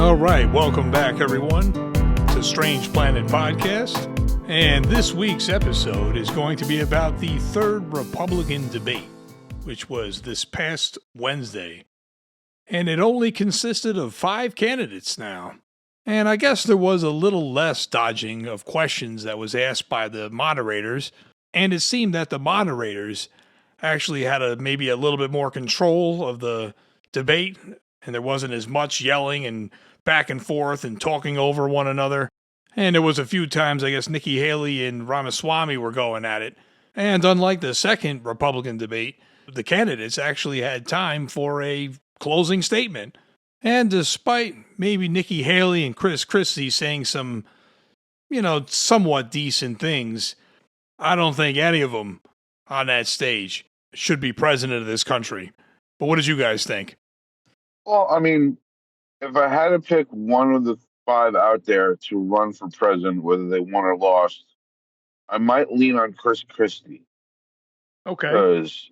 All right, welcome back, everyone, to Strange Planet Podcast. And this week's episode is going to be about the third Republican debate, which was this past Wednesday. And it only consisted of 5 candidates now. And I guess there was a little less dodging of questions that was asked by the moderators. And it seemed that the moderators actually had maybe a little bit more control of the debate. And there wasn't as much yelling and back and forth and talking over one another. And there was a few times, I guess, Nikki Haley and Ramaswamy were going at it. And unlike the second Republican debate, the candidates actually had time for a closing statement. And despite maybe Nikki Haley and Chris Christie saying some, somewhat decent things, I don't think any of them on that stage should be president of this country. But what did you guys think? Well, I mean, if I had to pick one of the 5 out there to run for president, whether they won or lost, I might lean on Chris Christie. Okay. Because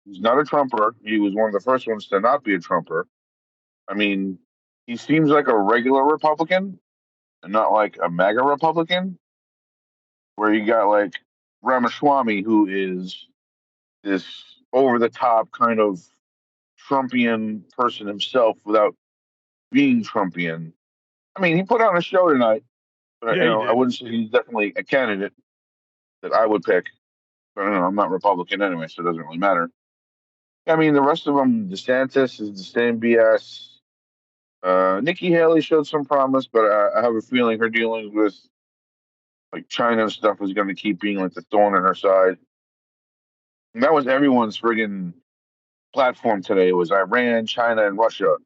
he's not a Trumper. He was one of the first ones to not be a Trumper. I mean, he seems like a regular Republican and not like a MAGA Republican, where you got like Ramaswamy, who is this over-the-top kind of Trumpian person himself without being Trumpian. I mean, he put on a show tonight, but I wouldn't say he's definitely a candidate that I would pick. But I'm not Republican anyway, so it doesn't really matter. I mean, the rest of them, DeSantis is the same BS. Nikki Haley showed some promise, but I have a feeling her dealings with like China and stuff is going to keep being like the thorn in her side. And that was everyone's friggin' platform today. It was Iran, China, and Russia.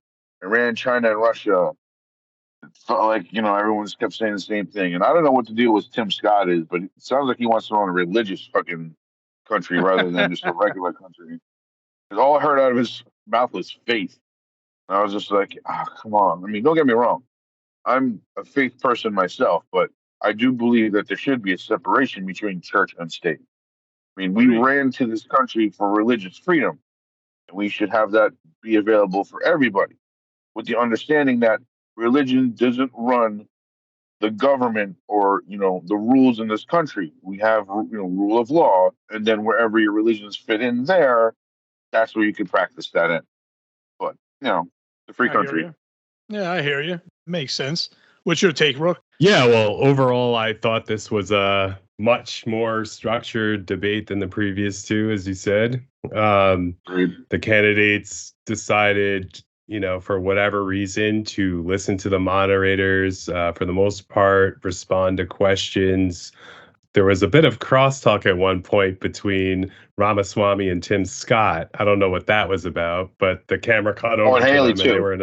Iran, China, and Russia. It felt like, everyone just kept saying the same thing. And I don't know what the deal with Tim Scott is, but it sounds like he wants to run a religious fucking country rather than just a regular country. Because all I heard out of his mouth was faith. And I was just like, come on. I mean, don't get me wrong. I'm a faith person myself, but I do believe that there should be a separation between church and state. I mean, we ran to this country for religious freedom, and we should have that be available for everybody, with the understanding that religion doesn't run the government or, the rules in this country. We have, rule of law, and then wherever your religions fit in there, that's where you can practice that in. But, the free country. Yeah, I hear you. Makes sense. What's your take, Rook? Yeah, well, overall, I thought this was a much more structured debate than the previous 2, as you said. The candidates decided, for whatever reason, to listen to the moderators, for the most part, respond to questions. There was a bit of crosstalk at one point between Ramaswamy and Tim Scott. I don't know what that was about, but the camera caught over to Haley them, too. and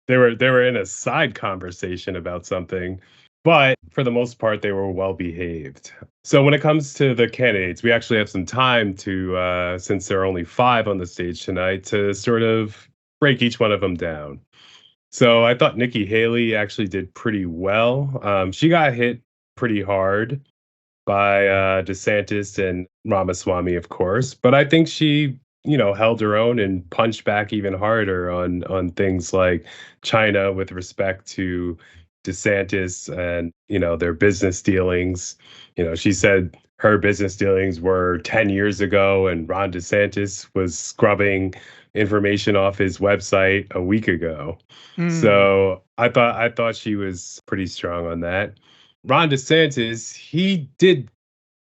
they were in a side conversation about something. But for the most part, they were well behaved. So when it comes to the candidates, we actually have some time to, since there are only 5 on the stage tonight, to sort of break each one of them down. So I thought Nikki Haley actually did pretty well. She got hit pretty hard by DeSantis and Ramaswamy, of course. But I think she, held her own and punched back even harder on things like China with respect to DeSantis and, their business dealings. She said her business dealings were 10 years ago and Ron DeSantis was scrubbing information off his website a week ago. So I thought she was pretty strong on that. Ron DeSantis, he did,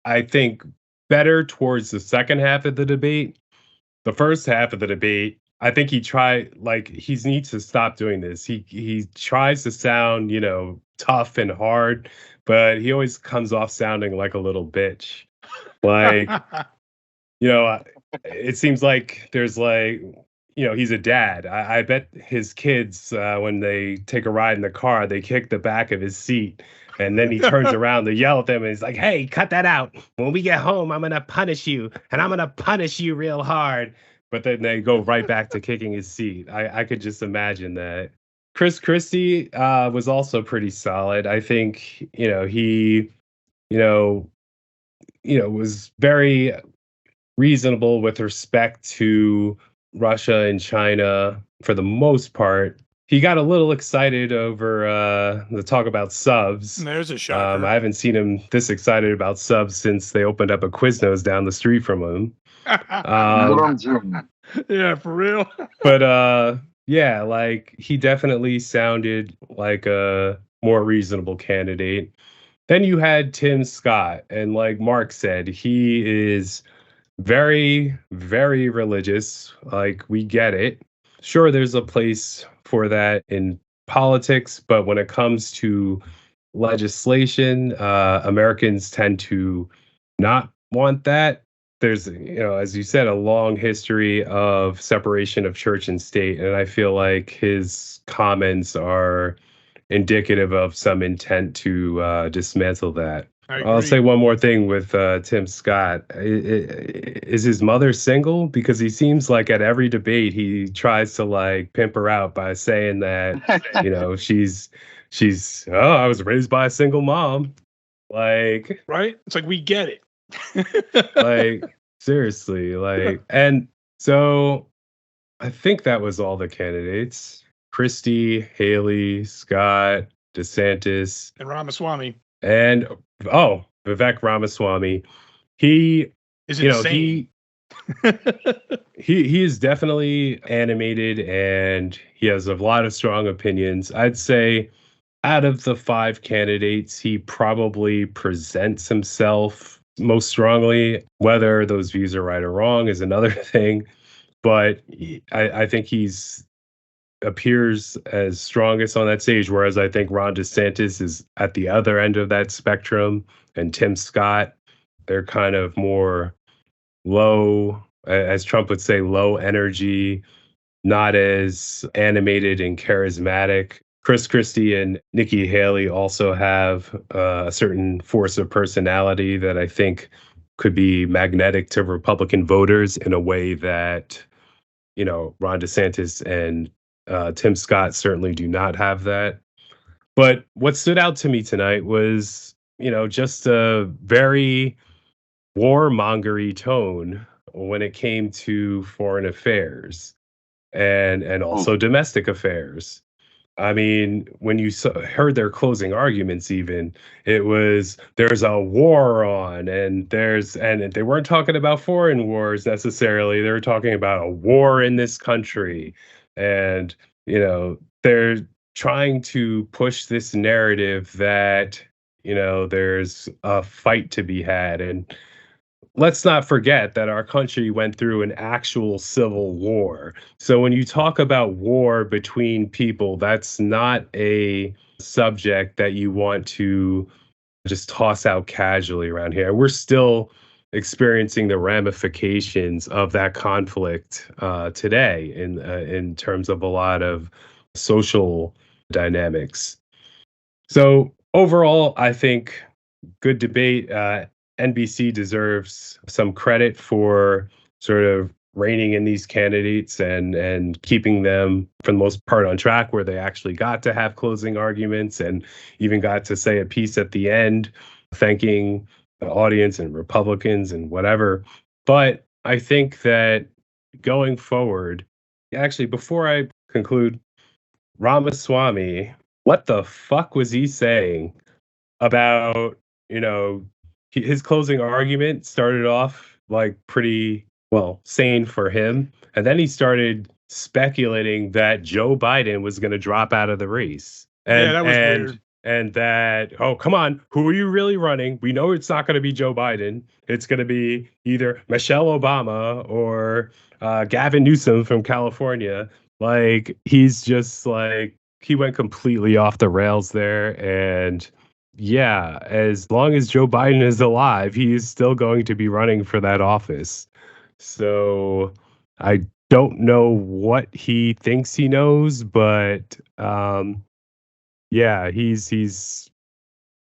I think, better towards the second half of the debate. The first half of the debate, I think he needs to stop doing this. He tries to sound, tough and hard, but he always comes off sounding like a little bitch. Like, it seems like there's he's a dad. I bet his kids, when they take a ride in the car, they kick the back of his seat. And then he turns around to yell at them and he's like, hey, cut that out. When we get home, I'm going to punish you. And I'm going to punish you real hard. But then they go right back to kicking his seat. I could just imagine that. Chris Christie was also pretty solid. I think, he, was very reasonable with respect to Russia and China for the most part. he got a little excited over the talk about subs. There's a shocker. I haven't seen him this excited about subs since they opened up a Quiznos down the street from him. Yeah, for real. But yeah, like he definitely sounded like a more reasonable candidate. Then you had Tim Scott, and like Mark said, he is very, very religious. Like, we get it. Sure, there's a place for that in politics, but when it comes to legislation, Americans tend to not want that. There's, as you said, a long history of separation of church and state, and I feel like his comments are indicative of some intent to dismantle that. I'll say one more thing with Tim Scott. Is his mother single? Because he seems like at every debate he tries to like pimp her out by saying that she's I was raised by a single mom. Like, right? It's like, we get it. Like, seriously, like, and so I think that was all the candidates. Christie, Haley, Scott, DeSantis, and Ramaswamy. And Vivek Ramaswamy. He is insane. He is definitely animated, and he has a lot of strong opinions. I'd say out of the 5 candidates, he probably presents himself most strongly. Whether those views are right or wrong is another thing, but I think he's appears as strongest on that stage, whereas I think Ron DeSantis is at the other end of that spectrum, and Tim Scott, they're kind of more low, as Trump would say, low energy, not as animated and charismatic. Chris Christie and Nikki Haley also have a certain force of personality that I think could be magnetic to Republican voters in a way that, Ron DeSantis and Tim Scott certainly do not have that. But what stood out to me tonight was, just a very warmongery tone when it came to foreign affairs and also domestic affairs. I mean, when you heard their closing arguments, even it was there's a war on, and they weren't talking about foreign wars necessarily. They were talking about a war in this country. And, they're trying to push this narrative that, there's a fight to be had. And let's not forget that our country went through an actual civil war. So when you talk about war between people, that's not a subject that you want to just toss out casually around here. We're still experiencing the ramifications of that conflict today in terms of a lot of social dynamics. So overall, I think good debate. NBC deserves some credit for sort of reining in these candidates and keeping them, for the most part, on track, where they actually got to have closing arguments and even got to say a piece at the end, thanking the audience and Republicans and whatever. But I think that going forward, actually, before I conclude, Ramaswamy, what the fuck was he saying about, his closing argument started off like pretty sane for him. And then he started speculating that Joe Biden was going to drop out of the race. And, that was weird. And that, oh, come on, who are you really running? We know it's not going to be Joe Biden. It's going to be either Michelle Obama or Gavin Newsom from California. Like, he's just like, he went completely off the rails there. And yeah, as long as Joe Biden is alive, he is still going to be running for that office. So I don't know what he thinks he knows, but yeah, he's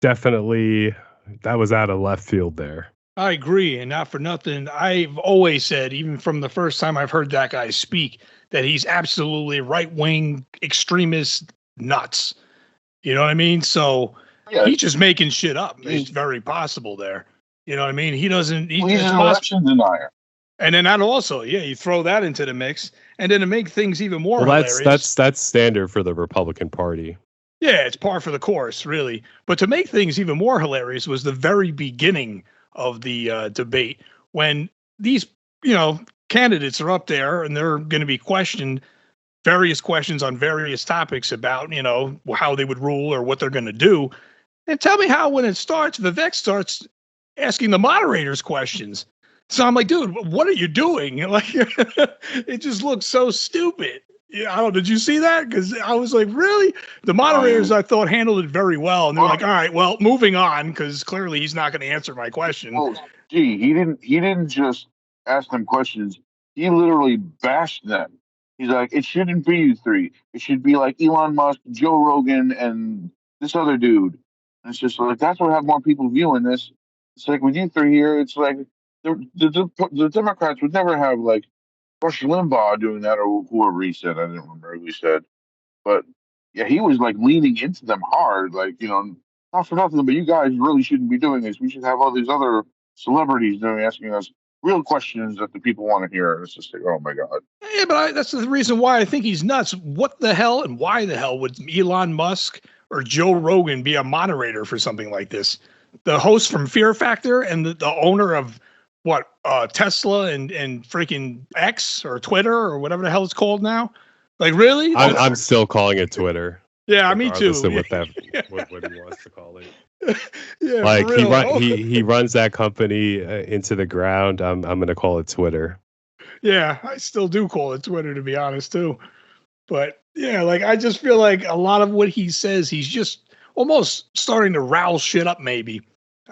definitely, that was out of left field there. I agree, and not for nothing, I've always said, even from the first time I've heard that guy speak, that he's absolutely right-wing extremist nuts. You know what I mean? So he's just making shit up. It's very possible there. You know what I mean? He doesn't. He's an election denier. And then that also, you throw that into the mix, And then to make things even more Well, hilarious, that's standard for the Republican Party. yeah, it's par for the course, really. But to make things even more hilarious was the very beginning of the debate when these, candidates are up there and they're going to be questioned various questions on various topics about, how they would rule or what they're going to do. And tell me how when it starts, Vivek starts asking the moderators questions. So I'm like, dude, what are you doing? Like, it just looks so stupid. Yeah, I don't. Did you see that? Because I was like, really? The moderators, I thought, handled it very well, and they're like, all right, well, moving on, because clearly he's not going to answer my question. Oh, gee, he didn't just ask them questions. He literally bashed them. He's like, it shouldn't be you three. It should be like Elon Musk, Joe Rogan, and this other dude. And it's just like that's what have more people viewing this. It's like with you three here, it's like the Democrats would never have like Rush Limbaugh doing that or whoever he said. I didn't remember who he said. But yeah, he was like leaning into them hard, like, not for nothing, but you guys really shouldn't be doing this. We should have all these other celebrities asking us real questions that the people want to hear. It's just like, oh my God. Yeah, but that's the reason why I think he's nuts. What the hell and why the hell would Elon Musk or Joe Rogan be a moderator for something like this? The host from Fear Factor and the owner of Tesla and freaking X or Twitter or whatever the hell it's called now. Like, really? I'm still calling it Twitter. Yeah, me too. Of what he wants to call it. Yeah, like he runs that company into the ground. I'm gonna call it Twitter. Yeah, I still do call it Twitter, to be honest too. But yeah, like I just feel like a lot of what he says, he's just almost starting to rouse shit up. Maybe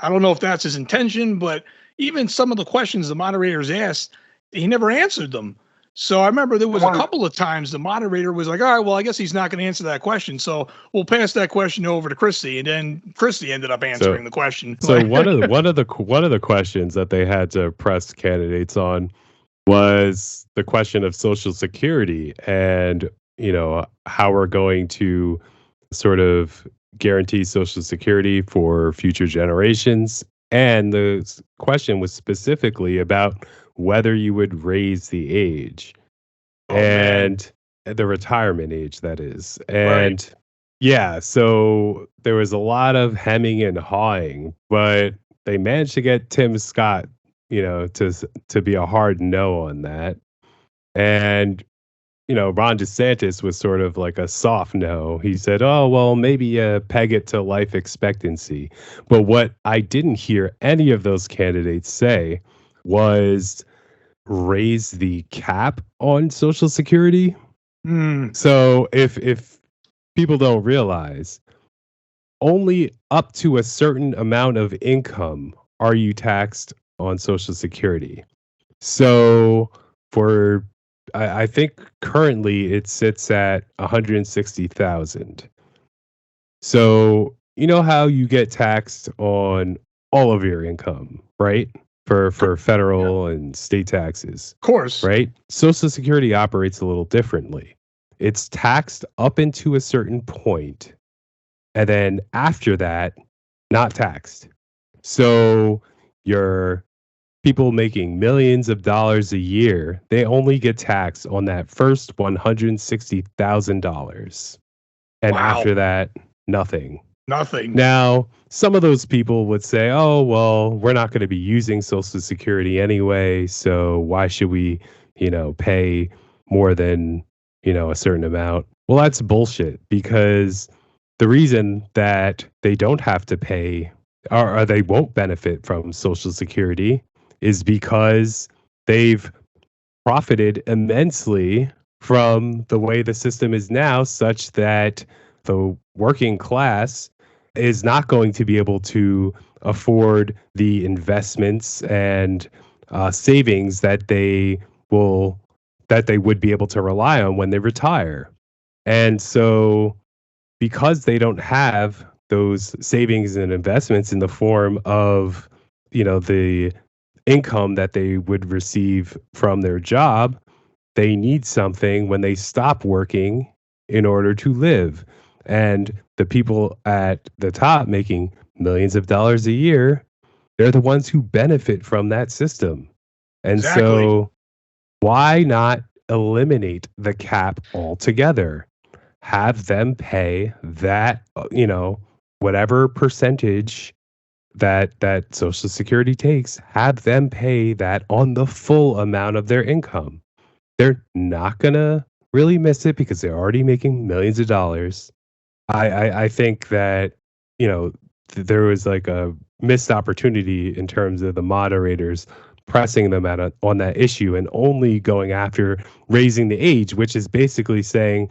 I don't know if that's his intention, but even some of the questions the moderators asked, he never answered them. So I remember there was a couple of times the moderator was like, all right, well, I guess he's not going to answer that question. So we'll pass that question over to Christy. And then Christy ended up answering the question. So one of the questions that they had to press candidates on was the question of Social Security and, how we're going to sort of guarantee Social Security for future generations. And the question was specifically about whether you would raise the age and the retirement age, that is. And yeah, so there was a lot of hemming and hawing, but they managed to get Tim Scott, to be a hard no on that. And, Ron DeSantis was sort of like a soft no. He said, oh, well, maybe peg it to life expectancy. But what I didn't hear any of those candidates say was raise the cap on Social Security. So if people don't realize, only up to a certain amount of income are you taxed on Social Security. So I think currently it sits at 160,000. So you know how you get taxed on all of your income, right? For federal and state taxes. Of course. Right? Social Security operates a little differently. It's taxed up into a certain point, and then after that, not taxed. So your people making millions of dollars a year, they only get taxed on that first $160,000. And after that, nothing. Nothing. Now, some of those people would say, oh, well, we're not going to be using Social Security anyway, so why should we, pay more than, a certain amount? Well, that's bullshit, because the reason that they don't have to pay or they won't benefit from Social Security is because they've profited immensely from the way the system is now, such that the working class is not going to be able to afford the investments and savings that they would be able to rely on when they retire. And so because they don't have those savings and investments in the form of, the income that they would receive from their job, they need something when they stop working in order to live. And the people at the top making millions of dollars a year, they're the ones who benefit from that system. And so why not eliminate the cap altogether. Have them pay that, whatever percentage that Social Security takes, have them pay that on the full amount of their income. They're not gonna really miss it because they're already making millions of dollars. I think that, there was like a missed opportunity in terms of the moderators pressing them on that issue and only going after raising the age, which is basically saying,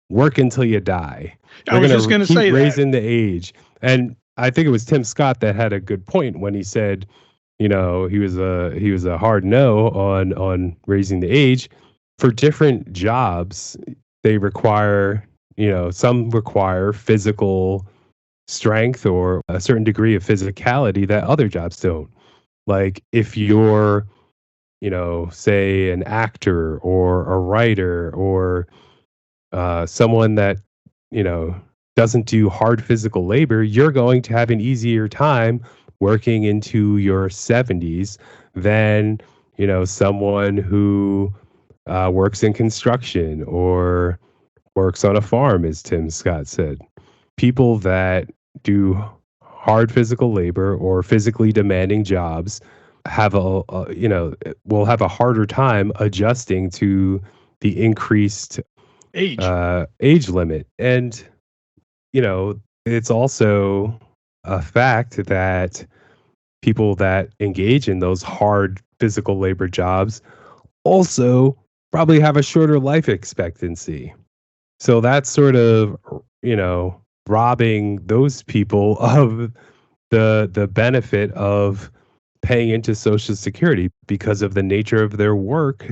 work until you die. I was just going to say raising the age. And I think it was Tim Scott that had a good point when he said, he was a hard no on raising the age. For different jobs, they require, some require physical strength or a certain degree of physicality that other jobs don't. Like if you're, say an actor or a writer or someone that, doesn't do hard physical labor, you're going to have an easier time working into your 70s than, someone who works in construction or works on a farm, as Tim Scott said. People that do hard physical labor or physically demanding jobs will have a harder time adjusting to the increased age limit. And, it's also a fact that people that engage in those hard physical labor jobs also probably have a shorter life expectancy. So that's sort of, robbing those people of the benefit of paying into Social Security because of the nature of their work.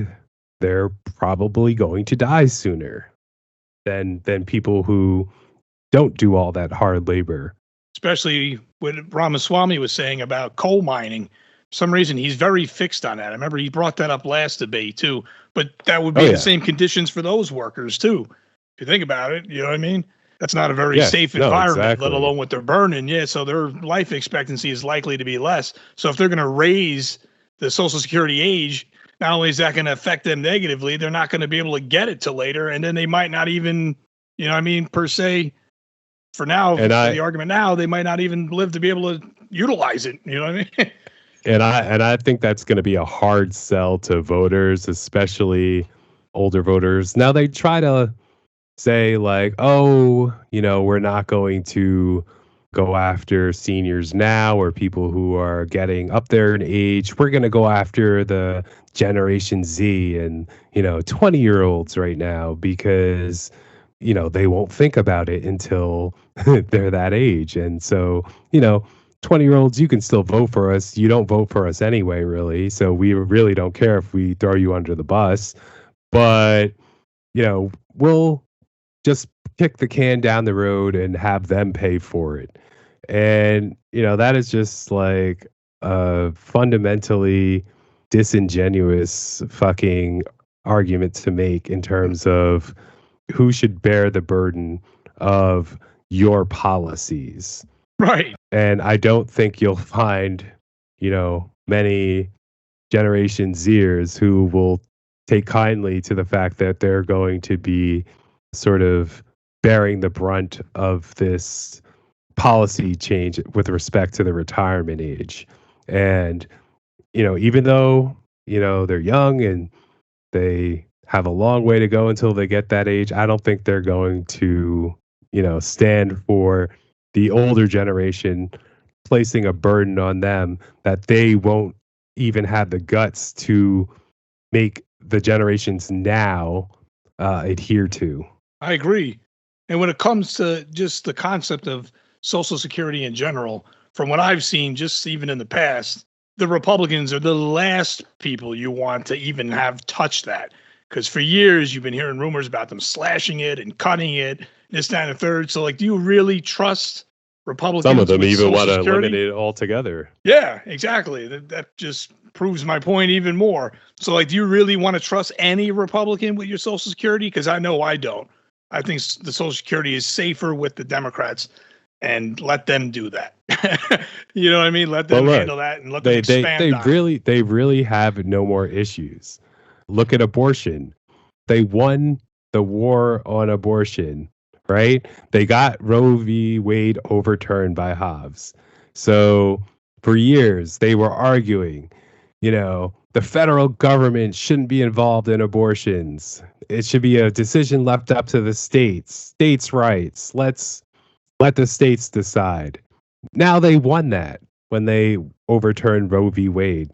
They're probably going to die sooner than people who don't do all that hard labor. Especially what Ramaswamy was saying about coal mining. For some reason, he's very fixed on that. I remember he brought that up last debate too. But that would be the same conditions for those workers too. If you think about it, you know what I mean? That's not a very safe environment, let alone what they're burning. Yeah, so their life expectancy is likely to be less. So if they're going to raise the Social Security age, not only is that going to affect them negatively, they're not going to be able to get it till later, and then they might not even, per se, for now, the argument now, they might not even live to be able to utilize it. You know what I mean? And I think that's going to be a hard sell to voters, especially older voters. Now they try to say like, we're not going to go after seniors now or people who are getting up there in age. We're going to go after the Generation Z and, 20-year-olds right now because, they won't think about it until they're that age. And so, 20-year-olds, you can still vote for us. You don't vote for us anyway, really. So we really don't care if we throw you under the bus. But, we'll just kick the can down the road and have them pay for it. And, that is just like a fundamentally disingenuous fucking argument to make in terms of who should bear the burden of your policies. Right. And I don't think you'll find, many Generation Zers who will take kindly to the fact that they're going to be sort of bearing the brunt of this policy change with respect to the retirement age. And, even though, they're young and they have a long way to go until they get that age, I don't think they're going to, stand for the older generation placing a burden on them that they won't even have the guts to make the generations now adhere to. I agree. And when it comes to just the concept of Social Security in general, from what I've seen, just even in the past, the Republicans are the last people you want to even have touched that. Because for years, you've been hearing rumors about them slashing it and cutting it, this, that, and the third. So, do you really trust Republicans? Some of them even want to eliminate it altogether. Yeah, exactly. That just proves my point even more. So, do you really want to trust any Republican with your Social Security? Because I know I don't. I think the Social Security is safer with the Democrats, and let them do that. You know what I mean? Let them handle that and let them expand on it. They really have no more issues. Look at abortion. They won the war on abortion, right? They got Roe v. Wade overturned by Hobbs. So for years, they were arguing, the federal government shouldn't be involved in abortions. It should be a decision left up to the states' rights. Let the states decide. Now they won that when they overturned Roe v. Wade.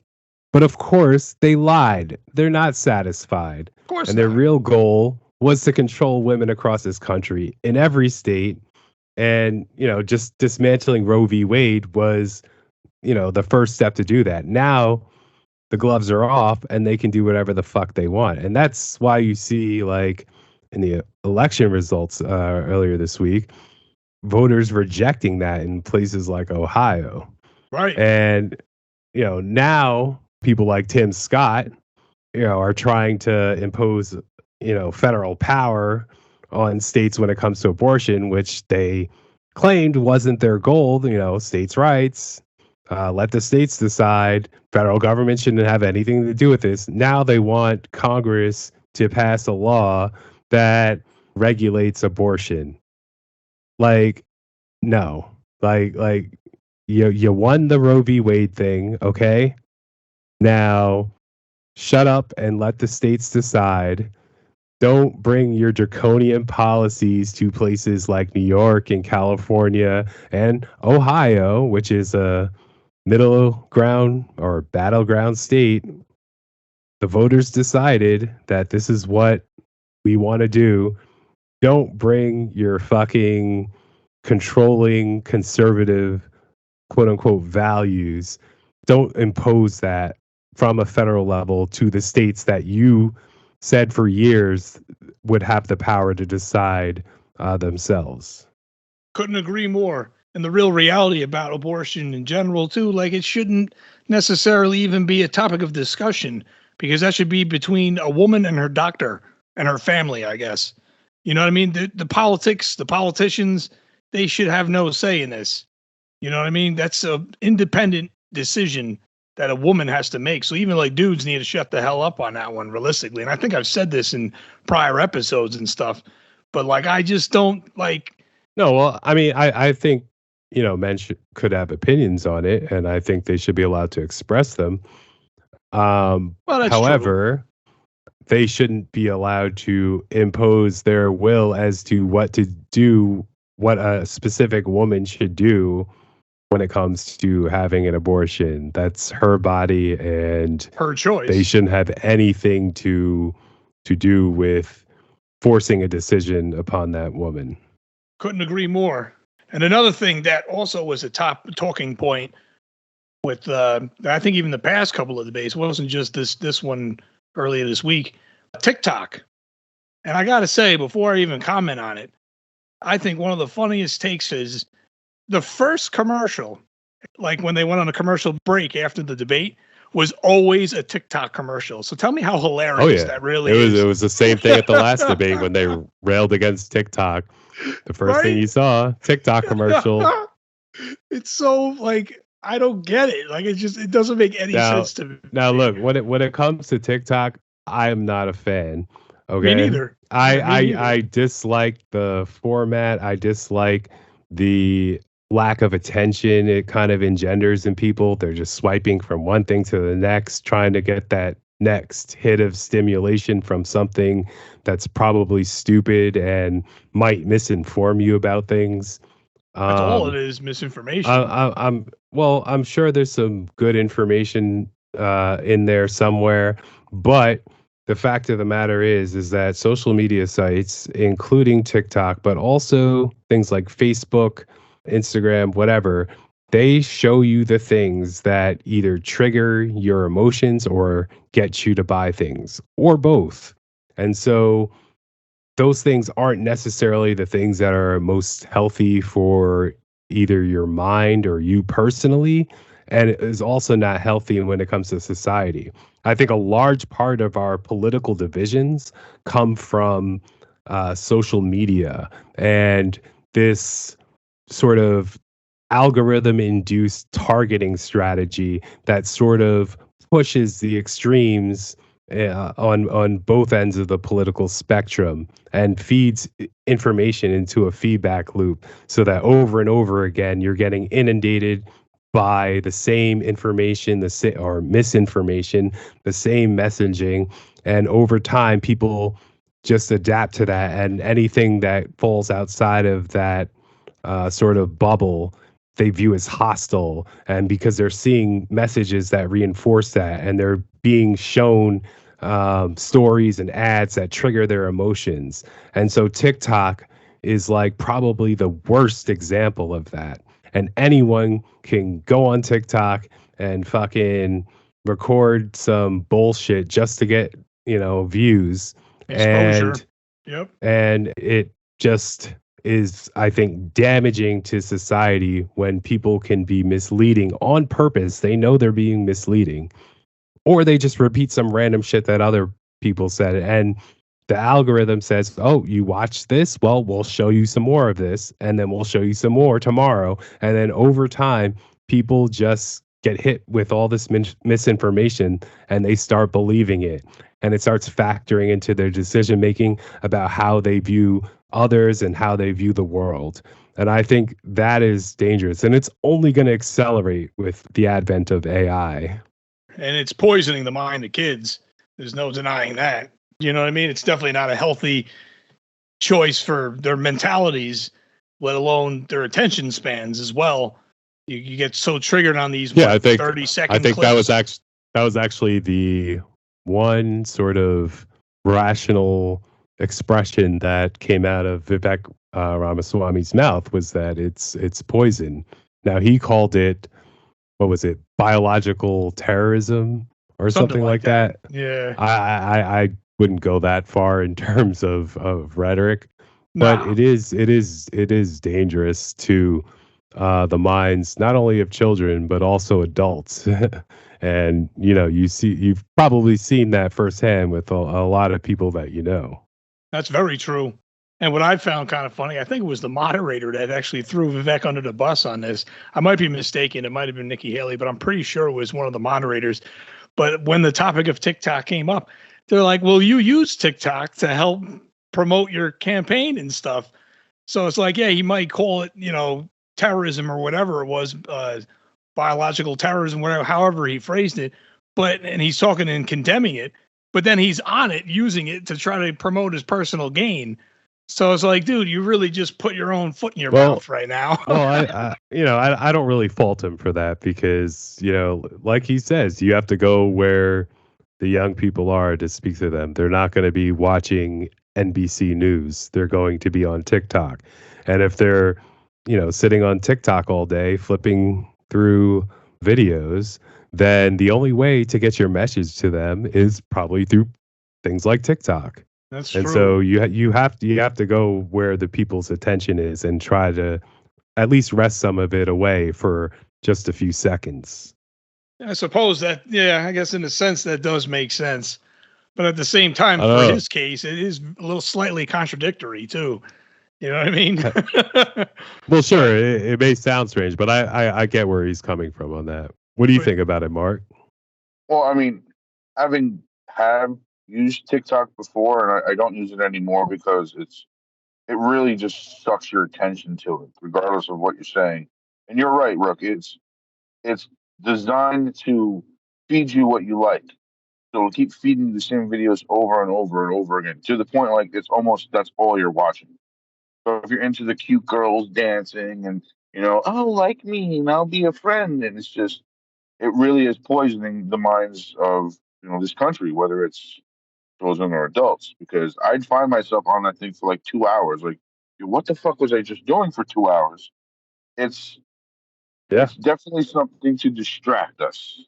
But of course, they lied. They're not satisfied. Of course And their not. real goal was to control women across this country in every state. And, just dismantling Roe v. Wade was, the first step to do that. Now the gloves are off and they can do whatever the fuck they want. And that's why you see, like, in the election results earlier this week, voters rejecting that in places like Ohio. Right. And, now people like Tim Scott, are trying to impose, federal power on states when it comes to abortion, which they claimed wasn't their goal, states' rights. Let the states decide. Federal government shouldn't have anything to do with this. Now they want Congress to pass a law that regulates abortion. Like, no. Like you won the Roe v. Wade thing, okay? Now shut up and let the states decide. Don't bring your draconian policies to places like New York and California and Ohio, which is a middle ground or battleground state. The voters decided that this is what we want to do. Don't bring your fucking controlling conservative quote unquote values. Don't impose that from a federal level to the states that you said for years would have the power to decide themselves. Couldn't agree more. And the real reality about abortion in general, too, like it shouldn't necessarily even be a topic of discussion, because that should be between a woman and her doctor and her family, I guess. You know what I mean? The politics, the politicians, they should have no say in this. You know what I mean? That's an independent decision that a woman has to make. So even like dudes need to shut the hell up on that one realistically. And I think I've said this in prior episodes and stuff, but like, I just don't like. No, well, I mean, I think, men could have opinions on it, and I think they should be allowed to express them. However, they shouldn't be allowed to impose their will as to what to do, what a specific woman should do when it comes to having an abortion. That's her body and her choice. They shouldn't have anything to do with forcing a decision upon that woman. Couldn't agree more. And another thing that also was a top talking point with, I think even the past couple of debates, wasn't just this one earlier this week, TikTok. And I got to say, before I even comment on it, I think one of the funniest takes is the first commercial, like when they went on a commercial break after the debate, was always a TikTok commercial. So tell me how hilarious that really is. It was the same thing at the last debate when they railed against TikTok. The first thing you saw, TikTok commercial. It's so like, I don't get it. Like, it doesn't make any sense to me. Now look, when it comes to TikTok, I am not a fan. Okay. Me neither. I dislike the format. I dislike the lack of attention it kind of engenders in people. They're just swiping from one thing to the next, trying to get that next hit of stimulation from something that's probably stupid and might misinform you about things. That's all it is, misinformation. I'm sure there's some good information in there somewhere, but the fact of the matter is that social media sites, including TikTok, but also things like Facebook, Instagram, whatever, they show you the things that either trigger your emotions or get you to buy things, or both. And so those things aren't necessarily the things that are most healthy for either your mind or you personally. And it is also not healthy when it comes to society. I think a large part of our political divisions come from social media and this sort of algorithm-induced targeting strategy that sort of pushes the extremes on both ends of the political spectrum and feeds information into a feedback loop so that over and over again you're getting inundated by the same information, or misinformation, the same messaging, and over time people just adapt to that, and anything that falls outside of that sort of bubble they view as hostile, and because they're seeing messages that reinforce that, and they're being shown stories and ads that trigger their emotions. And so TikTok is like probably the worst example of that. And anyone can go on TikTok and fucking record some bullshit just to get, views. Exposure. And Yep. and it just is, I think, damaging to society when people can be misleading on purpose. They know they're being misleading, or they just repeat some random shit that other people said. And the algorithm says, oh, you watch this? Well, we'll show you some more of this, and then we'll show you some more tomorrow. And then over time, people just get hit with all this misinformation, and they start believing it. And it starts factoring into their decision making about how they view others and how they view the world. And I think that is dangerous. And it's only going to accelerate with the advent of AI. And it's poisoning the mind of kids. There's no denying that. You know what I mean? It's definitely not a healthy choice for their mentalities, let alone their attention spans as well. You get so triggered on these 30-second I think clips. that was actually the one sort of rational expression that came out of Vivek Ramaswamy's mouth, was that it's poison. Now he called it, what was it, biological terrorism or something like that. Yeah. I wouldn't go that far in terms of rhetoric, but it is dangerous to the minds not only of children but also adults. And you've probably seen that firsthand with a lot of people that you know. That's very true. And what I found kind of funny, I think it was the moderator that actually threw Vivek under the bus on this. I might be mistaken. It might have been Nikki Haley, but I'm pretty sure it was one of the moderators. But when the topic of TikTok came up, they're like, well, you use TikTok to help promote your campaign and stuff. So it's like, yeah, he might call it, terrorism or whatever it was, biological terrorism, whatever, however he phrased it. And he's talking and condemning it, but then he's on it, using it to try to promote his personal gain. So it's like, dude, you really just put your own foot in your mouth right now. Well, I don't really fault him for that, because, like he says, you have to go where the young people are to speak to them. They're not going to be watching NBC News. They're going to be on TikTok. And if they're, sitting on TikTok all day, flipping through videos, then the only way to get your message to them is probably through things like TikTok. That's true. And so you have to go where the people's attention is and try to at least wrest some of it away for just a few seconds. I suppose that, I guess in a sense that does make sense. But at the same time, for his case, it is a little slightly contradictory too. You know what I mean? Well, sure, it may sound strange, but I get where he's coming from on that. What do you think about it, Mark? Well, I mean, having used TikTok before, and I don't use it anymore because it really just sucks your attention to it, regardless of what you're saying. And you're right, Rook. It's designed to feed you what you like. So it'll keep feeding you the same videos over and over and over again, to the point like that's all you're watching. So if you're into the cute girls dancing and, oh, like me and I'll be a friend, and it really is poisoning the minds of, this country, whether it's children or adults, because I'd find myself on that thing for like 2 hours. Like, what the fuck was I just doing for 2 hours? It's definitely something to distract us.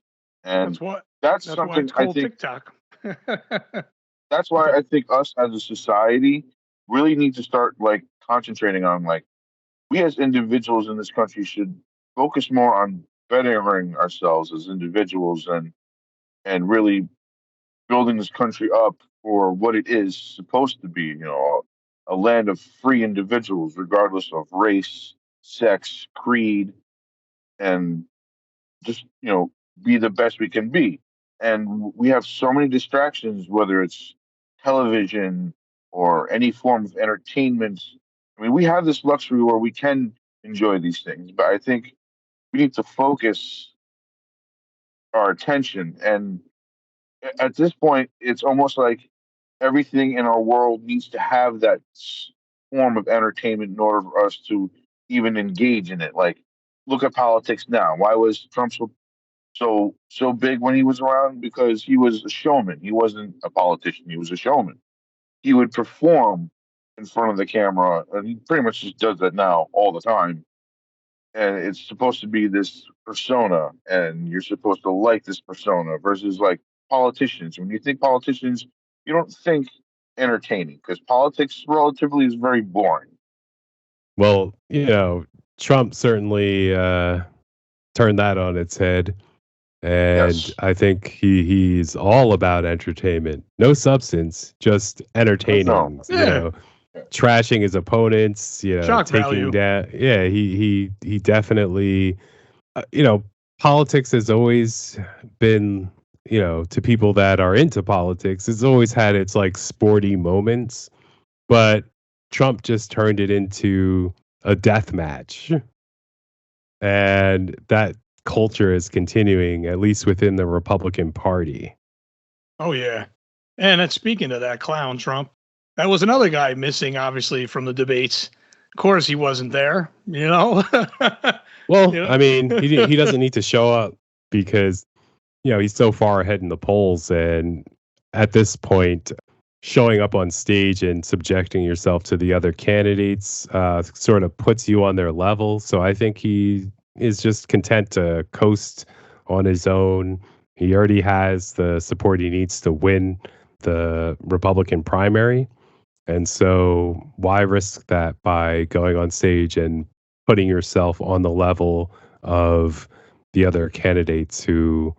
And that's something why it's called I think TikTok. That's why I think us as a society really need to start like concentrating on, like, we as individuals in this country should focus more on bettering ourselves as individuals and really building this country up for what it is supposed to be, a land of free individuals, regardless of race, sex, creed, and just, be the best we can be. And we have so many distractions, whether it's television or any form of entertainment. I mean, we have this luxury where we can enjoy these things, but I think we need to focus our attention. And at this point, it's almost like everything in our world needs to have that form of entertainment in order for us to even engage in it. Like, look at politics now. Why was Trump so big when he was around? Because he was a showman. He wasn't a politician. He was a showman. He would perform in front of the camera, and he pretty much just does that now all the time. And it's supposed to be this persona, and you're supposed to like this persona versus like politicians. When you think politicians, you don't think entertaining because politics relatively is very boring. Well, Trump certainly turned that on its head. And Yes. I think he's all about entertainment. No substance, just entertaining. No. Yeah. Trashing his opponents, Shock taking value. down. Yeah, he definitely, politics has always been, to people that are into politics, it's always had its like sporty moments, but Trump just turned it into a death match. And that culture is continuing, at least within the Republican Party. Oh, yeah. And speaking of that clown, Trump, that was another guy missing, obviously, from the debates. Of course, he wasn't there, Well, I mean, he doesn't need to show up because, he's so far ahead in the polls. And at this point, showing up on stage and subjecting yourself to the other candidates sort of puts you on their level. So I think he is just content to coast on his own. He already has the support he needs to win the Republican primary. And so why risk that by going on stage and putting yourself on the level of the other candidates who,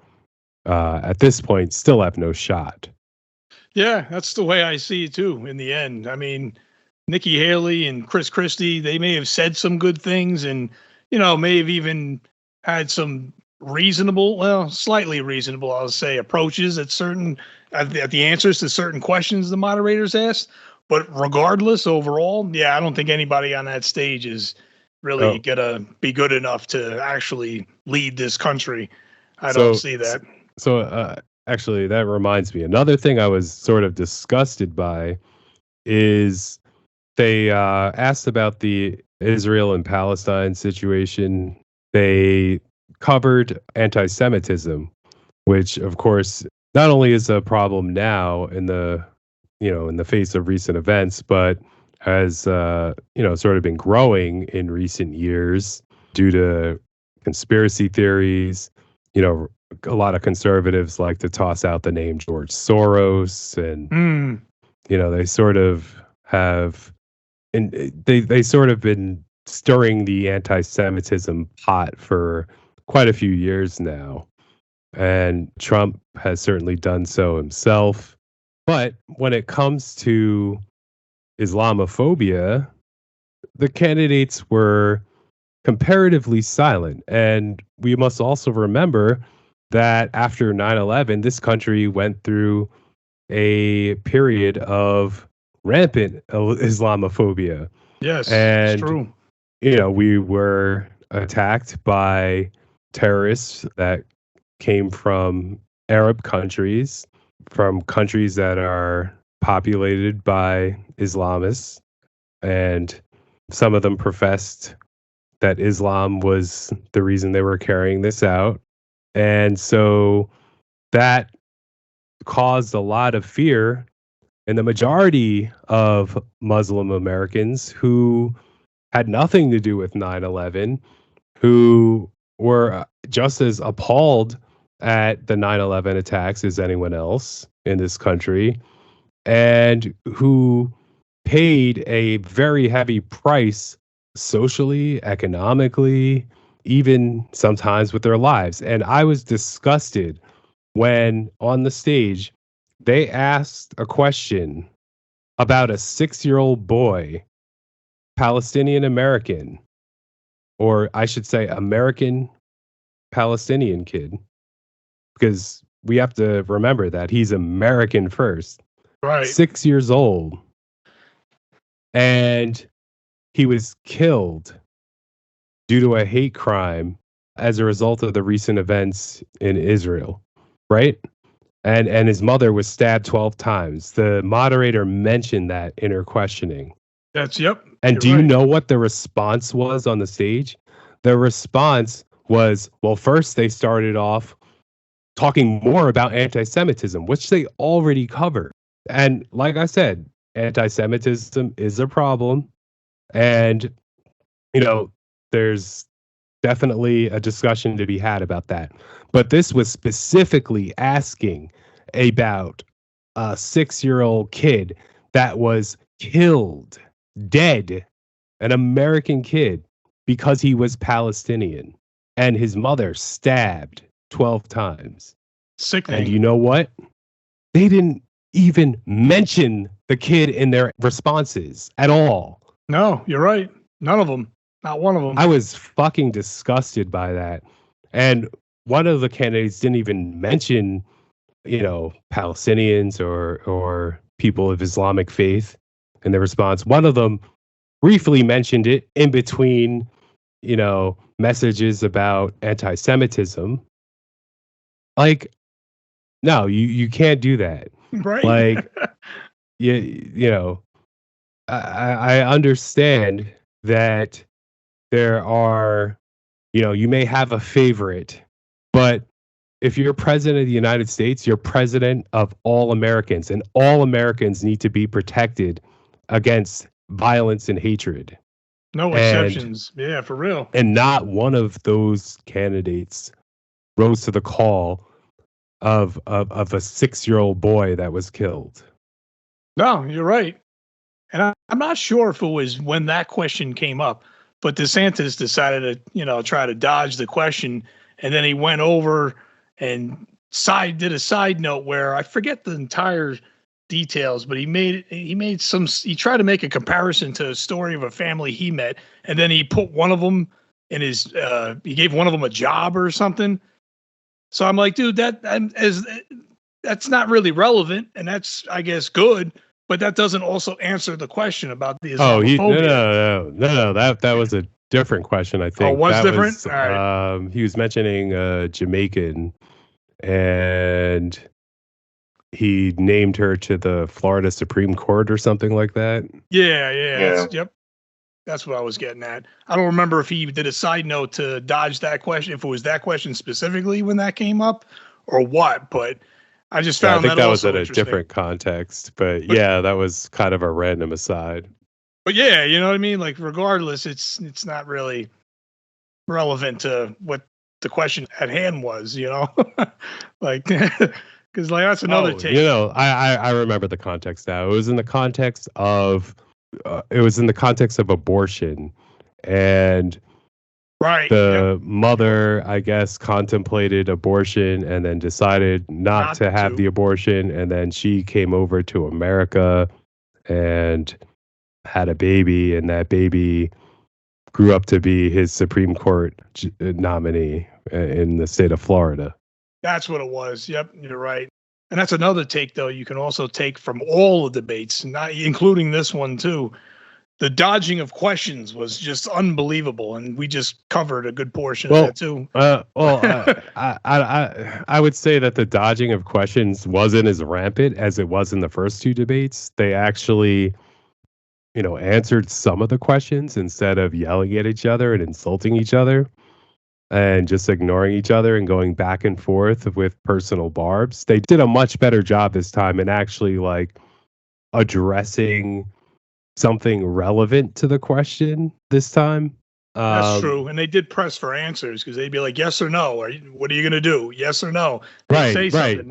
at this point, still have no shot? Yeah, that's the way I see it, too, in the end. I mean, Nikki Haley and Chris Christie, they may have said some good things and, may have even had some slightly reasonable, I'll say, approaches at the answers to certain questions the moderators asked. But regardless, overall, I don't think anybody on that stage is really gonna be good enough to actually lead this country. I don't see that. So actually, that reminds me. Another thing I was sort of disgusted by is they asked about the Israel and Palestine situation. They covered anti-Semitism, which, of course, not only is a problem now in the face of recent events, but has sort of been growing in recent years due to conspiracy theories. A lot of conservatives like to toss out the name George Soros, and they sort of have, and they sort of been stirring the anti-Semitism pot for quite a few years now. And Trump has certainly done so himself. But when it comes to Islamophobia, the candidates were comparatively silent. And we must also remember that after 9/11, this country went through a period of rampant Islamophobia. Yes, and it's true. We were attacked by terrorists that came from Arab countries, from countries that are populated by Islamists, and some of them professed that Islam was the reason they were carrying this out. And so that caused a lot of fear in the majority of Muslim Americans who had nothing to do with 9/11, who were just as appalled at the 9/11 attacks as anyone else in this country, and who paid a very heavy price socially, economically, even sometimes with their lives. And I was disgusted when on the stage they asked a question about a 6-year-old boy, Palestinian American, or I should say American Palestinian kid, because we have to remember that he's American first. Right. 6 years old. And he was killed due to a hate crime as a result of the recent events in Israel, right? And his mother was stabbed 12 times. The moderator mentioned that in her questioning. Yep. And do you know what the response was on the stage? The response was, well, first they started off talking more about anti-Semitism, which they already covered. And like I said, anti-Semitism is a problem. And, there's definitely a discussion to be had about that. But this was specifically asking about a 6-year-old kid that was killed, dead, an American kid, because he was Palestinian, and his mother stabbed 12 times. Sickening. And you know what? They didn't even mention the kid in their responses at all. No, you're right. None of them. Not one of them. I was fucking disgusted by that. And one of the candidates didn't even mention, Palestinians or people of Islamic faith in their response. One of them briefly mentioned it in between, messages about anti-Semitism. Like, no, you can't do that. Right. Like, I understand that there are, you may have a favorite, but if you're president of the United States, you're president of all Americans, and all Americans need to be protected against violence and hatred. No exceptions. Yeah, for real. And not one of those candidates rose to the call of a 6-year-old boy that was killed. No, you're right. And I'm not sure if it was when that question came up, but DeSantis decided to, try to dodge the question. And then he went over and did a side note where I forget the entire details, but he tried to make a comparison to a story of a family he met. And then he put one of them in he gave one of them a job or something. So I'm like, dude, that's not really relevant. And that's, I guess, good. But that doesn't also answer the question about the Islamophobia. No. That was a different question, I think. Oh, was that different? Was, all right. He was mentioning Jamaican, and he named her to the Florida Supreme Court or something like that. Yeah. That's what I was getting at. I don't remember if he did a side note to dodge that question, if it was that question specifically when that came up or what, but I just found I think that was in a interesting. different context, but yeah, that was kind of a random aside. But yeah, you know what I mean? Like, regardless, it's not really relevant to what the question at hand was, like, because like that's another take. I remember the context now. It was in the context of abortion, and right. The mother, I guess, contemplated abortion and then decided not to have the abortion. And then she came over to America and had a baby. And that baby grew up to be his Supreme Court nominee in the state of Florida. That's what it was. Yep, you're right. And that's another take, though, you can also take from all the debates, not including this one, too. The dodging of questions was just unbelievable, and we just covered a good portion of that too. I would say that the dodging of questions wasn't as rampant as it was in the first two debates. They actually, answered some of the questions instead of yelling at each other and insulting each other and just ignoring each other and going back and forth with personal barbs. They did a much better job this time in actually addressing something relevant to the question this time. That's true. And they did press for answers because they'd be like, yes or no. What are you going to do? Yes or no? Right. Yeah,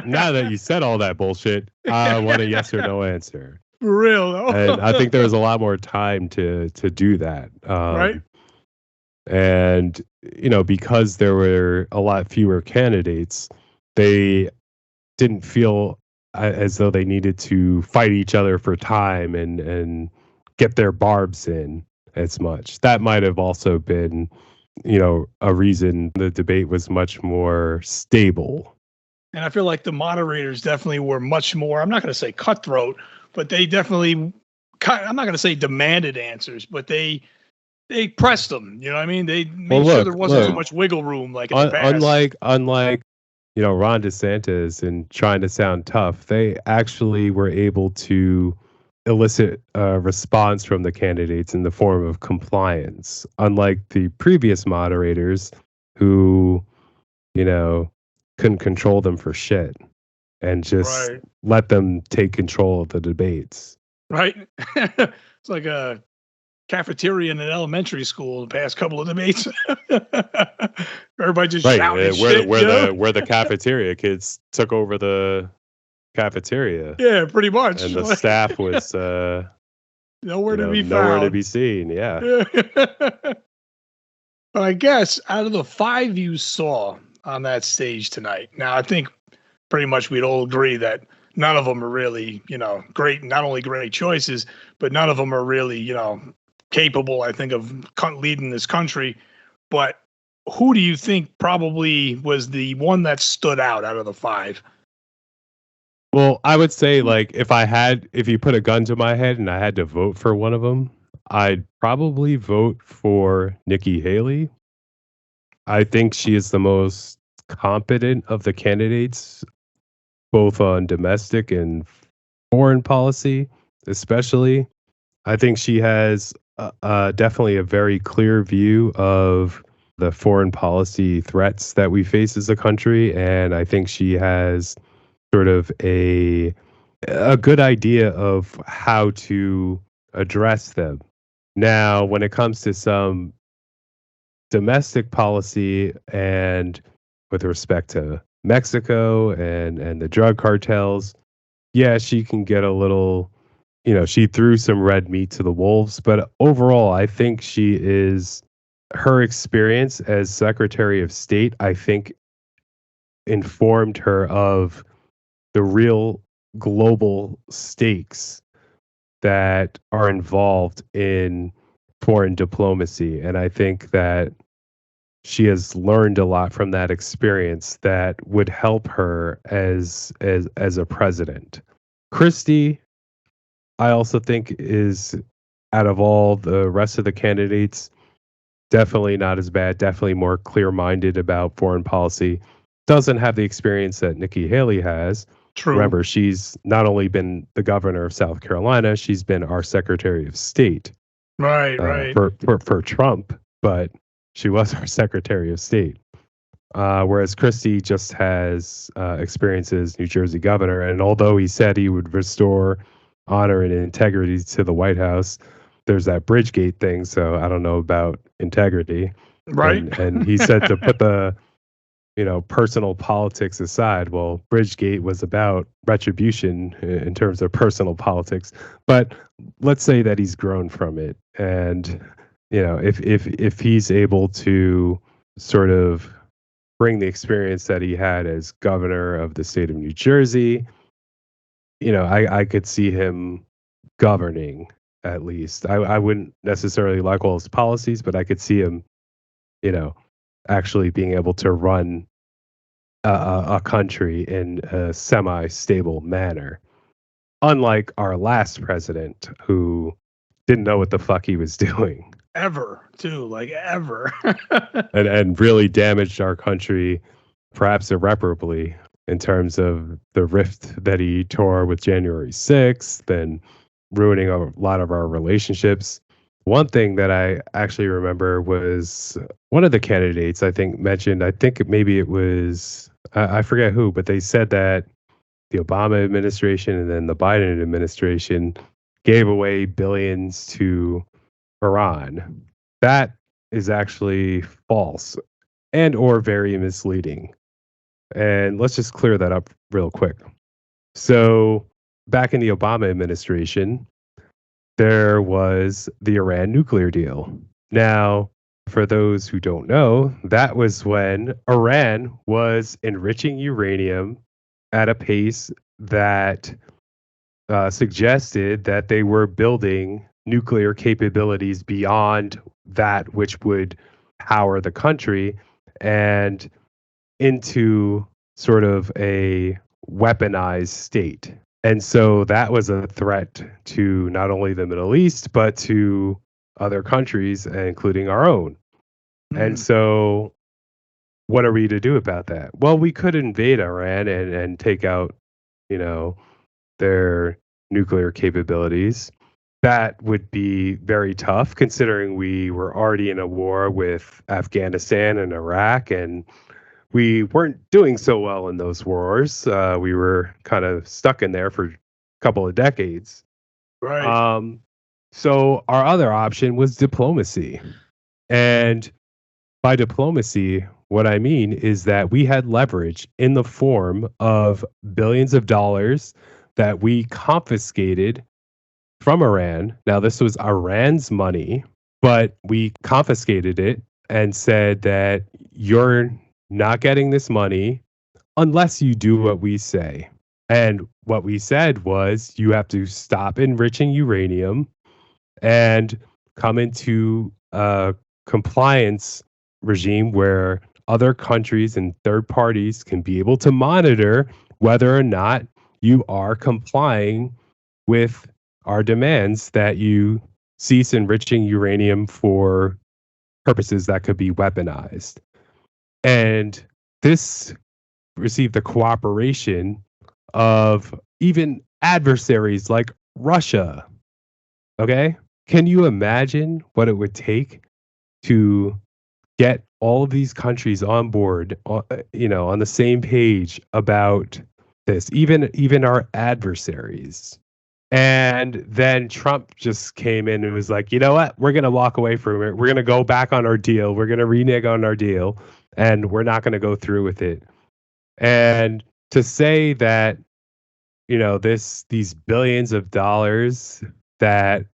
now that you said all that bullshit, I want a yes or no answer. For real. And I think there was a lot more time to do that. Right. And, because there were a lot fewer candidates, they didn't feel as though they needed to fight each other for time and get their barbs in as much. That might have also been, a reason the debate was much more stable And I feel like the moderators definitely were much more, I'm not going to say cutthroat, but they definitely, I'm not going to say demanded answers, but they pressed them. You know what I mean? They made sure there wasn't too much wiggle room like in the past. Unlike Ron DeSantis and trying to sound tough, they actually were able to elicit a response from the candidates in the form of compliance, unlike the previous moderators who, couldn't control them for shit and just let them take control of the debates. Right. It's like a cafeteria in an elementary school the past couple of debates. Everybody just shouting where the cafeteria kids took over the cafeteria. Yeah, pretty much. And the staff was nowhere to be found. Nowhere to be seen, yeah. But I guess out of the 5 you saw on that stage tonight, now I think pretty much we'd all agree that none of them are really, great, not only great choices, but none of them are really, capable, I think, of leading this country. But who do you think probably was the one that stood out of the 5? Well, I would say, like, if you put a gun to my head and I had to vote for one of them, I'd probably vote for Nikki Haley. I think she is the most competent of the candidates, both on domestic and foreign policy, especially. I think she has definitely a very clear view of the foreign policy threats that we face as a country, and I think she has sort of a good idea of how to address them. Now, when it comes to some domestic policy and with respect to Mexico and the drug cartels, yeah, she can get a little, she threw some red meat to the wolves, but overall, I think her experience as Secretary of State, I think, informed her of the real global stakes that are involved in foreign diplomacy. And I think that she has learned a lot from that experience that would help her as a president. Christie, I also think, is, out of all the rest of the candidates, definitely not as bad, definitely more clear-minded about foreign policy. Doesn't have the experience that Nikki Haley has. True. Remember, she's not only been the governor of South Carolina, she's been our Secretary of State. Right. For Trump, but she was our Secretary of State. Whereas Christie just has experience as New Jersey governor, and although he said he would restore honor and integrity to the White House, there's that Bridgegate thing, so I don't know about integrity. Right. And he said to put the personal politics aside. Well, Bridgegate was about retribution in terms of personal politics, but let's say that he's grown from it, and if he's able to sort of bring the experience that he had as governor of the state of New Jersey, I could see him governing, at least. I wouldn't necessarily like all his policies, but I could see him, actually being able to run a country in a semi-stable manner. Unlike our last president, who didn't know what the fuck he was doing. Ever, too, like ever. and really damaged our country, perhaps irreparably, in terms of the rift that he tore with January 6th and ruining a lot of our relationships. One thing that I actually remember was one of the candidates I think mentioned, I think maybe it was, I forget who, but they said that the Obama administration and then the Biden administration gave away billions to Iran. That is actually false and or very misleading. And let's just clear that up real quick. So back in the Obama administration, there was the Iran nuclear deal. Now, for those who don't know, that was when Iran was enriching uranium at a pace that suggested that they were building nuclear capabilities beyond that which would power the country and into sort of a weaponized state. And so that was a threat to not only the Middle East, but to other countries, including our own. And so what are we to do about that? Well, we could invade Iran and take out, you know, their nuclear capabilities. That would be very tough considering we were already in a war with Afghanistan and Iraq, and we weren't doing so well in those wars. We were kind of stuck in there for a couple of decades. Right. So our other option was diplomacy. And by diplomacy, what I mean is that we had leverage in the form of billions of dollars that we confiscated from Iran. Now, this was Iran's money, but we confiscated it and said that you're not getting this money unless you do what we say. And what we said was you have to stop enriching uranium and come into a compliance regime where other countries and third parties can be able to monitor whether or not you are complying with our demands that you cease enriching uranium for purposes that could be weaponized. And this received the cooperation of even adversaries like Russia. Okay? Can you imagine what it would take to get all of these countries on board, on the same page about this, even our adversaries? And then Trump just came in and was like, you know what? We're going to walk away from it. We're going to go back on our deal. We're going to renege on our deal, and we're not going to go through with it. And to say that, these billions of dollars that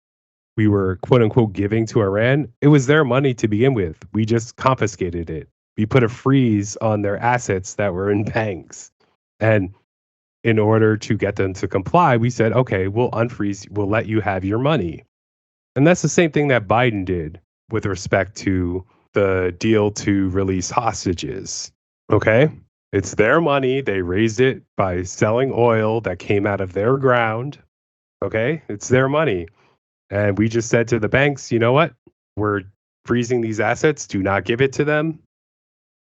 we were quote unquote giving to Iran, it was their money to begin with. We just confiscated it. We put a freeze on their assets that were in banks. And in order to get them to comply, we said, okay, we'll unfreeze, we'll let you have your money. And that's the same thing that Biden did with respect to the deal to release hostages. Okay? It's their money. They raised it by selling oil that came out of their ground. Okay? It's their money. And we just said to the banks, you know what? We're freezing these assets. Do not give it to them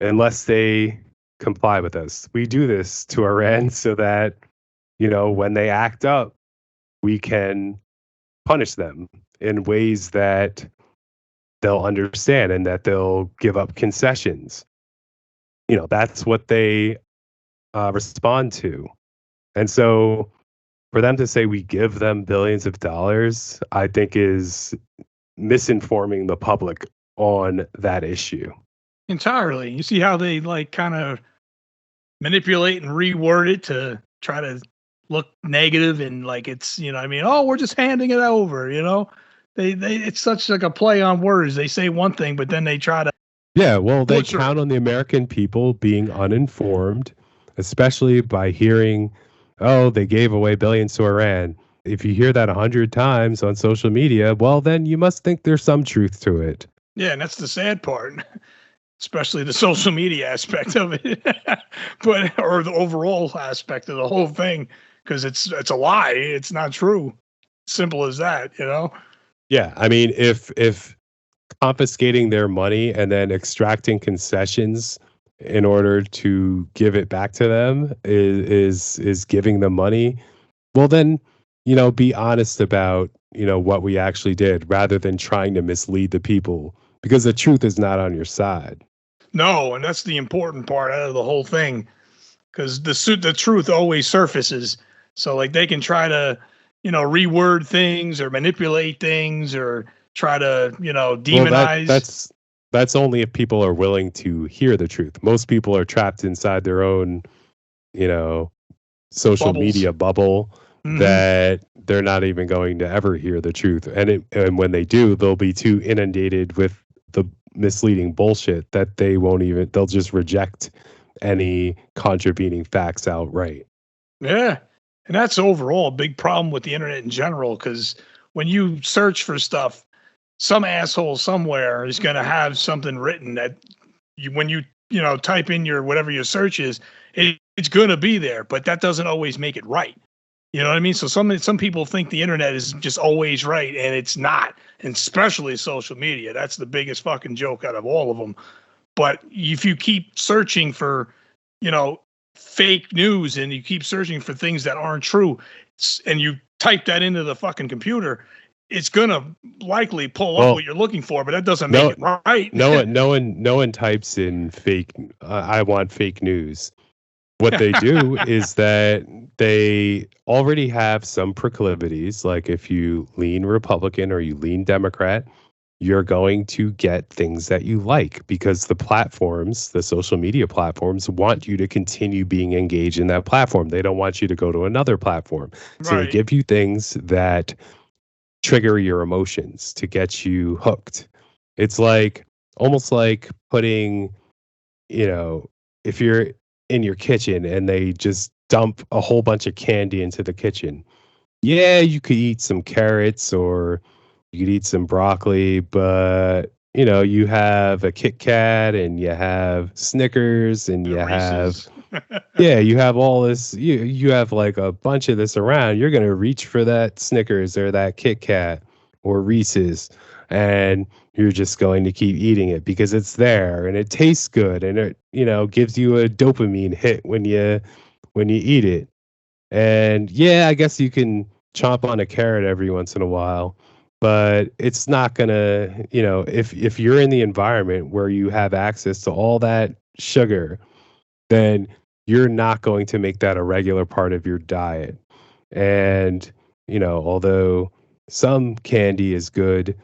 unless they comply with us. We do this to Iran so that, when they act up, we can punish them in ways that they'll understand and that they'll give up concessions. That's what they respond to. And so for them to say we give them billions of dollars, I think is misinforming the public on that issue. Entirely. You see how they kind of manipulate and reword it to try to look negative and it's, oh, we're just handing it over, They it's such like a play on words. They say one thing, but then they try to. Yeah, well, they count on the American people being uninformed, especially by hearing, oh, they gave away billions to Iran. If you hear that 100 times on social media, well, then you must think there's some truth to it. Yeah, and that's the sad part, especially the social media aspect of it, or the overall aspect of the whole thing, because it's a lie. It's not true. Simple as that, Yeah, I mean, if confiscating their money and then extracting concessions in order to give it back to them is giving them money, well then, be honest about, what we actually did rather than trying to mislead the people, because the truth is not on your side. No, and that's the important part out of the whole thing, because the truth always surfaces. So they can try to, reword things or manipulate things or try to, demonize. Well, that's only if people are willing to hear the truth. Most people are trapped inside their own, social Bubbles. Media bubble that they're not even going to ever hear the truth. And when they do, they'll be too inundated with the misleading bullshit that they'll just reject any contravening facts outright. Yeah. And that's overall a big problem with the internet in general, because when you search for stuff, some asshole somewhere is going to have something written that when you type in whatever your search is, it's it's going to be there, but that doesn't always make it right. You know what I mean? So some people think the internet is just always right, and it's not, and especially social media. That's the biggest fucking joke out of all of them. But if you keep searching for, fake news, and you keep searching for things that aren't true, and you type that into the fucking computer, it's gonna likely pull up what you're looking for, but that doesn't make it right. No one types in fake. I want fake news. What they do is that they already have some proclivities. Like if you lean Republican or you lean Democrat, you're going to get things that you like because the social media platforms want you to continue being engaged in that platform. They don't want you to go to another platform. So they give you things that trigger your emotions to get you hooked. It's like almost like putting, if you're in your kitchen and they just dump a whole bunch of candy into the kitchen. Yeah, you could eat some carrots or you could eat some broccoli, but you have a Kit Kat and you have Snickers and you have you have all this, you have like a bunch of this around. You're going to reach for that Snickers or that Kit Kat or Reese's, and you're just going to keep eating it because it's there and it tastes good and it gives you a dopamine hit when you eat it. And yeah, I guess you can chomp on a carrot every once in a while, but it's not gonna, if you're in the environment where you have access to all that sugar, then you're not going to make that a regular part of your diet. And although some candy is good,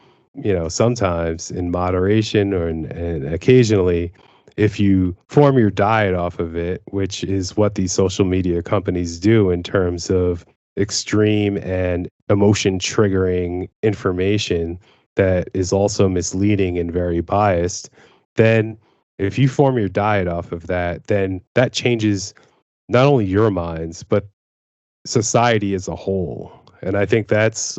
sometimes in moderation and occasionally, if you form your diet off of it, which is what these social media companies do in terms of extreme and emotion triggering information that is also misleading and very biased, then if you form your diet off of that, then that changes not only your minds, but society as a whole. And I think that's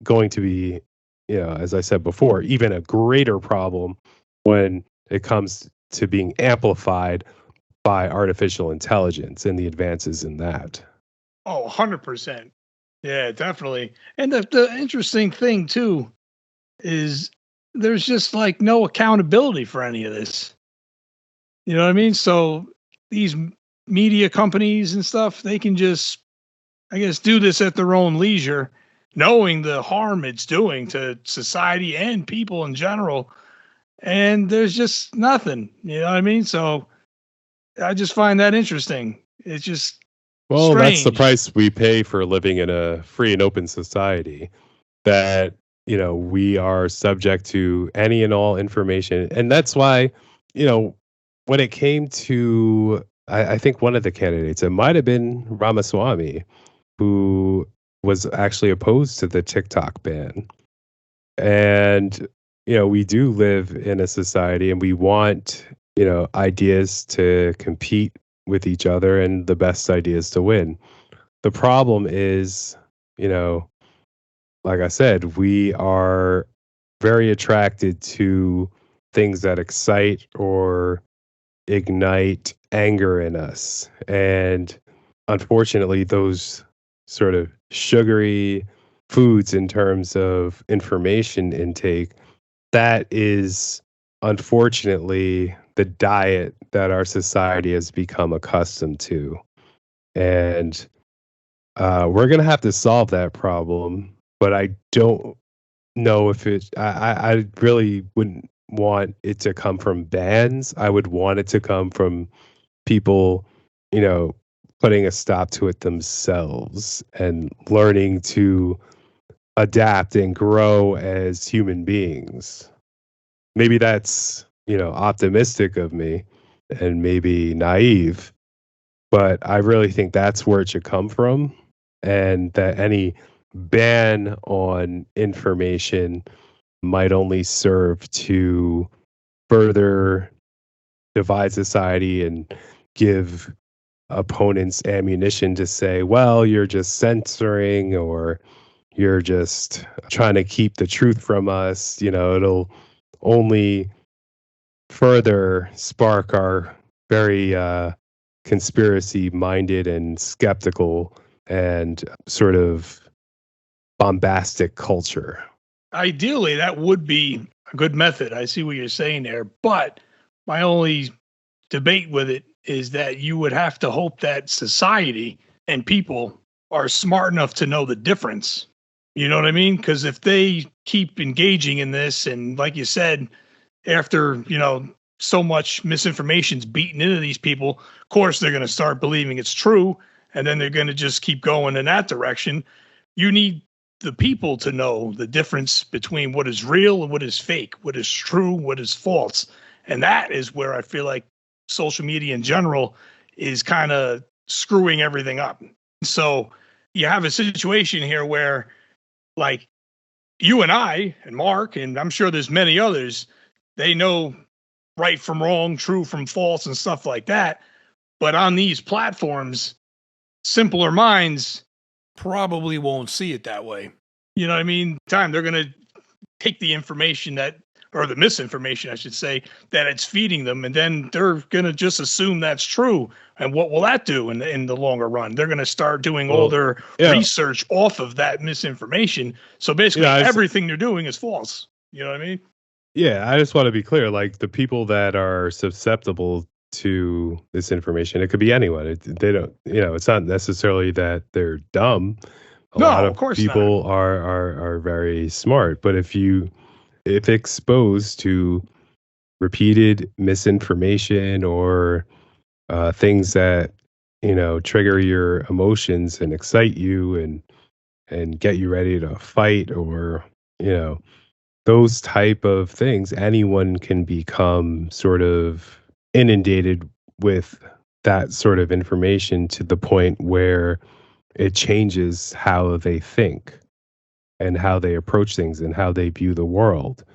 going to be, as I said before, even a greater problem when it comes to being amplified by artificial intelligence and the advances in that. Oh, 100%. Yeah, definitely. And the interesting thing too is there's just like no accountability for any of this. You know what I mean? So these media companies and stuff, they can just, I guess, do this at their own leisure, knowing the harm it's doing to society and people in general. And there's just nothing, you know what I mean? So I just find that interesting. It's just strange. That's the price we pay for living in a free and open society, that, we are subject to any and all information. And that's why, when it came to, I think one of the candidates, it might have been Ramaswamy, who was actually opposed to the TikTok ban. And, we do live in a society and we want, ideas to compete with each other and the best ideas to win. The problem is, like I said, we are very attracted to things that excite or ignite anger in us. And unfortunately, those sort of sugary foods in terms of information intake, that is unfortunately the diet that our society has become accustomed to. And we're going to have to solve that problem. But I don't know if I really wouldn't want it to come from bans. I would want it to come from people, putting a stop to it themselves and learning to adapt and grow as human beings. Maybe that's, optimistic of me and maybe naive, but I really think that's where it should come from. And that any ban on information might only serve to further divide society and give opponents ammunition to say, well, you're just censoring or you're just trying to keep the truth from us. It'll only further spark our very conspiracy minded and skeptical and sort of bombastic culture. Ideally, that would be a good method. I see what you're saying there. But my only debate with it is that you would have to hope that society and people are smart enough to know the difference. You know what I mean? Because if they keep engaging in this, and like you said, after, so much misinformation's beaten into these people, of course, they're going to start believing it's true. And then they're going to just keep going in that direction. You need the people to know the difference between what is real and what is fake, what is true, what is false. And that is where I feel like social media in general is kind of screwing everything up. So you have a situation here where, like, you and I and Mark, and I'm sure there's many others, they know right from wrong, true from false, and stuff like that. But on these platforms, simpler minds probably won't see it that way. You know what I mean? They're going to take the information or the misinformation, I should say, that it's feeding them, and then they're going to just assume that's true. And what will that do in the longer run? They're going to start doing all their research off of that misinformation. So basically, everything they're doing is false. You know what I mean? Yeah, I just want to be clear. Like, the people that are susceptible to this information, it could be anyone. They don't, it's not necessarily that they're dumb. A lot of course people are very smart. But if exposed to repeated misinformation or things that trigger your emotions and excite you and get you ready to fight, or those type of things, anyone can become sort of inundated with that sort of information to the point where it changes how they think and how they approach things and how they view the world.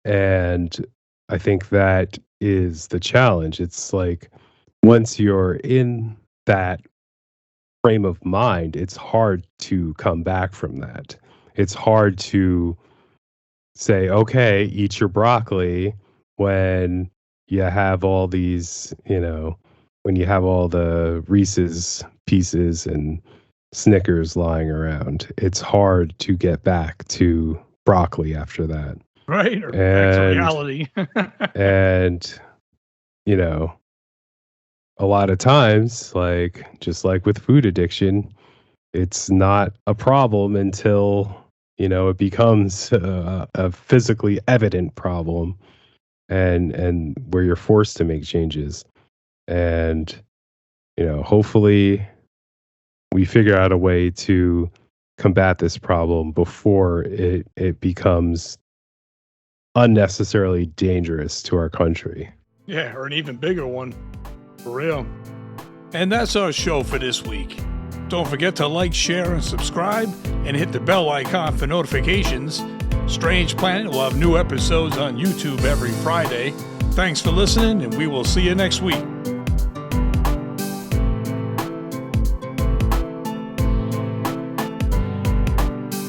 And I think that is the challenge. It's like, once you're in that frame of mind, it's hard to come back from that. It's hard to say, okay, eat your broccoli when you have all these, when you have all the Reese's Pieces and Snickers lying around. It's hard to get back to broccoli after that. Right. Or back to reality. And, a lot of times, just like with food addiction, it's not a problem until it becomes a physically evident problem, and where you're forced to make changes. And hopefully we figure out a way to combat this problem before it becomes unnecessarily dangerous to our country. Yeah, or an even bigger one. For real. And that's our show for this week. Don't forget to like, share, and subscribe, and hit the bell icon for notifications. Strange Planet will have new episodes on YouTube every Friday. Thanks for listening, and we will see you next week.